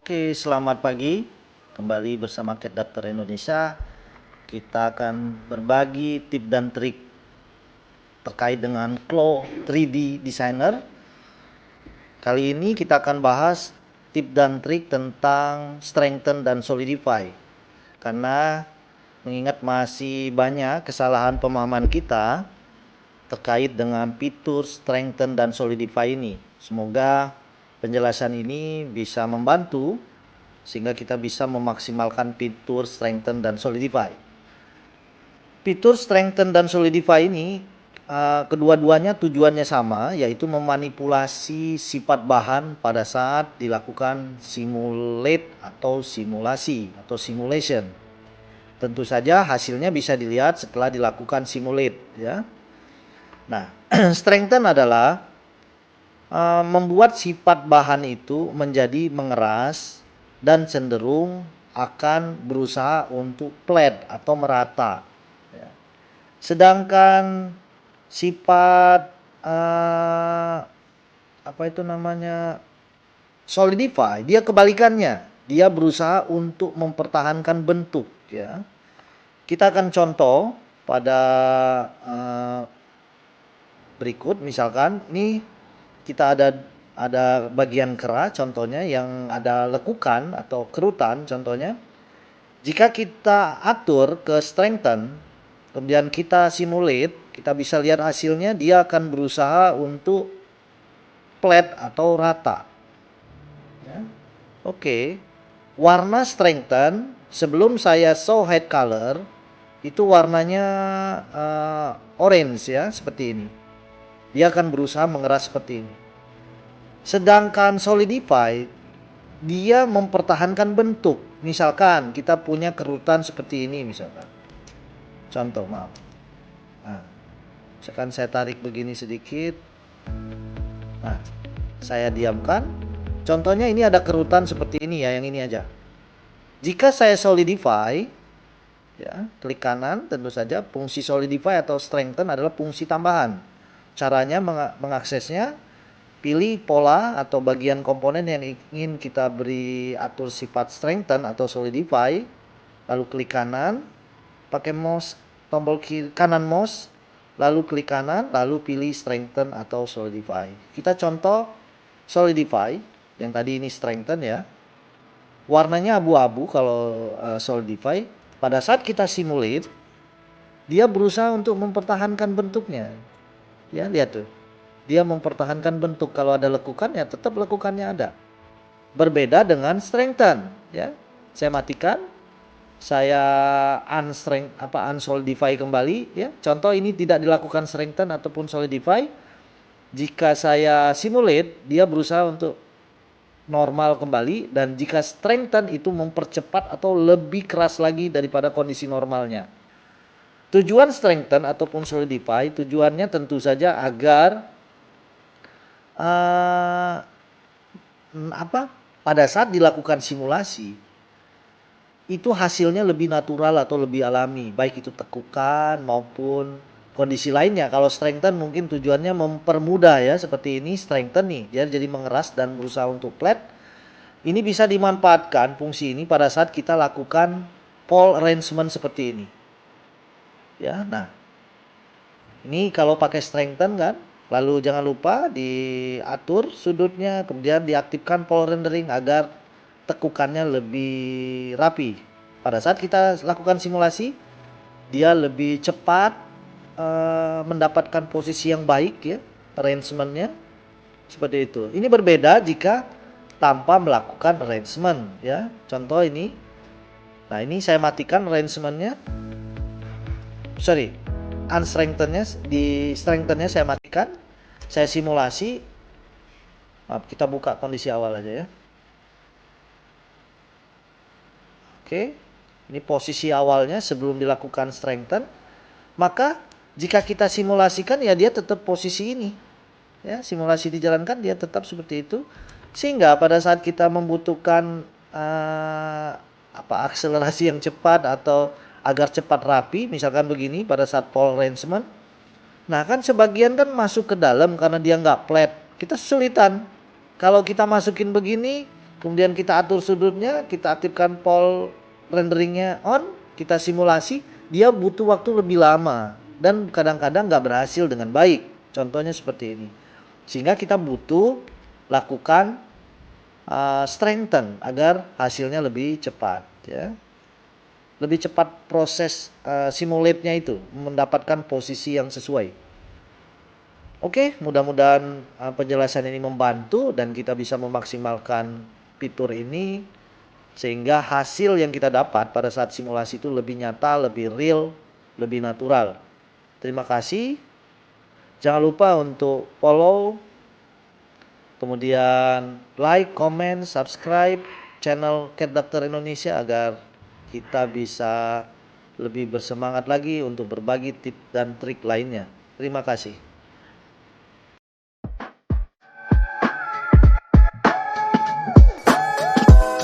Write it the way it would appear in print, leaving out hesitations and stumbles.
Oke, selamat pagi. Kembali bersama Cat Doctor Indonesia. Kita akan berbagi tips dan trik terkait dengan Claw 3D Designer. Kali ini kita akan bahas tips dan trik tentang strengthen dan solidify. Karena mengingat masih banyak kesalahan pemahaman kita terkait dengan fitur strengthen dan solidify ini. Semoga penjelasan ini bisa membantu sehingga kita bisa memaksimalkan fitur strengthen dan solidify. Fitur strengthen dan solidify ini kedua-duanya tujuannya sama, yaitu memanipulasi sifat bahan pada saat dilakukan simulate atau simulasi atau simulation. Tentu saja hasilnya bisa dilihat setelah dilakukan simulate, ya. Nah, strengthen adalah membuat sifat bahan itu menjadi mengeras dan cenderung akan berusaha untuk flat atau merata. Ya. Sedangkan sifat solidify, dia kebalikannya. Dia berusaha untuk mempertahankan bentuk. Ya. Kita akan contoh pada berikut, misalkan nih kita ada bagian kera contohnya yang ada lekukan atau kerutan contohnya. Jika kita atur ke strengthen, kemudian kita simulate, kita bisa lihat hasilnya dia akan berusaha untuk flat atau rata. Ya. Oke. Warna strengthen sebelum saya show head color itu warnanya orange ya, seperti ini. Dia akan berusaha mengeras seperti ini. Sedangkan solidify, dia mempertahankan bentuk. Misalkan kita punya kerutan seperti ini misalkan. Contoh, maaf. Nah, misalkan saya tarik begini sedikit. Nah, saya diamkan. Contohnya ini ada kerutan seperti ini ya, yang ini aja. Jika saya solidify, ya, klik kanan, tentu saja fungsi solidify atau strengthen adalah fungsi tambahan. Caranya mengaksesnya, pilih pola atau bagian komponen yang ingin kita beri atur sifat strengthen atau solidify, lalu klik kanan, pakai mouse, tombol kiri kanan mouse, lalu klik kanan, lalu pilih strengthen atau solidify. Kita contoh solidify, yang tadi ini strengthen ya. Warnanya abu-abu kalau solidify. Pada saat kita simulate, dia berusaha untuk mempertahankan bentuknya. Ya, lihat tuh. Dia mempertahankan bentuk. Kalau ada lekukan ya tetap lekukannya ada. Berbeda dengan strengthen, ya. Saya matikan. Saya unsolidify kembali, ya. Contoh ini tidak dilakukan strengthen ataupun solidify. Jika saya simulate, dia berusaha untuk normal kembali, dan jika strengthen itu mempercepat atau lebih keras lagi daripada kondisi normalnya. Tujuan strengthen ataupun solidify, tujuannya tentu saja agar pada saat dilakukan simulasi itu hasilnya lebih natural atau lebih alami, baik itu tekukan maupun kondisi lainnya. Kalau strengthen mungkin tujuannya mempermudah ya, seperti ini strengthen nih, dia jadi mengeras dan berusaha untuk flat. Ini bisa dimanfaatkan fungsi ini pada saat kita lakukan pole arrangement seperti ini. Ya, nah. Ini kalau pakai strengthen kan, lalu jangan lupa diatur sudutnya, kemudian diaktifkan pole rendering agar tekukannya lebih rapi. Pada saat kita lakukan simulasi, dia lebih cepat mendapatkan posisi yang baik ya, arrangementnya seperti itu. Ini berbeda jika tanpa melakukan arrangement ya. Contoh ini. Nah, ini saya matikan arrangementnya. Unstrengthennya, di strengthennya saya matikan, saya simulasi. Maaf, kita buka kondisi awal aja ya. Oke, ini posisi awalnya sebelum dilakukan strengthen. Maka jika kita simulasikan ya dia tetap posisi ini. Ya, simulasi dijalankan dia tetap seperti itu. Sehingga pada saat kita membutuhkan akselerasi yang cepat atau agar cepat rapi, misalkan begini pada saat pole arrangement. Nah kan sebagian kan masuk ke dalam karena dia nggak flat, kita kesulitan. Kalau kita masukin begini, kemudian kita atur sudutnya, kita aktifkan pole renderingnya on, kita simulasi, dia butuh waktu lebih lama dan kadang-kadang nggak berhasil dengan baik. Contohnya seperti ini. Sehingga kita butuh lakukan strengthen agar hasilnya lebih cepat, ya. Lebih cepat proses simulate-nya itu, mendapatkan posisi yang sesuai. Oke, mudah-mudahan penjelasan ini membantu dan kita bisa memaksimalkan fitur ini sehingga hasil yang kita dapat pada saat simulasi itu lebih nyata, lebih real, lebih natural. Terima kasih. Jangan lupa untuk follow, kemudian like, comment, subscribe channel Cat Doctor Indonesia agar kita bisa lebih bersemangat lagi untuk berbagi tips dan trik lainnya. Terima kasih.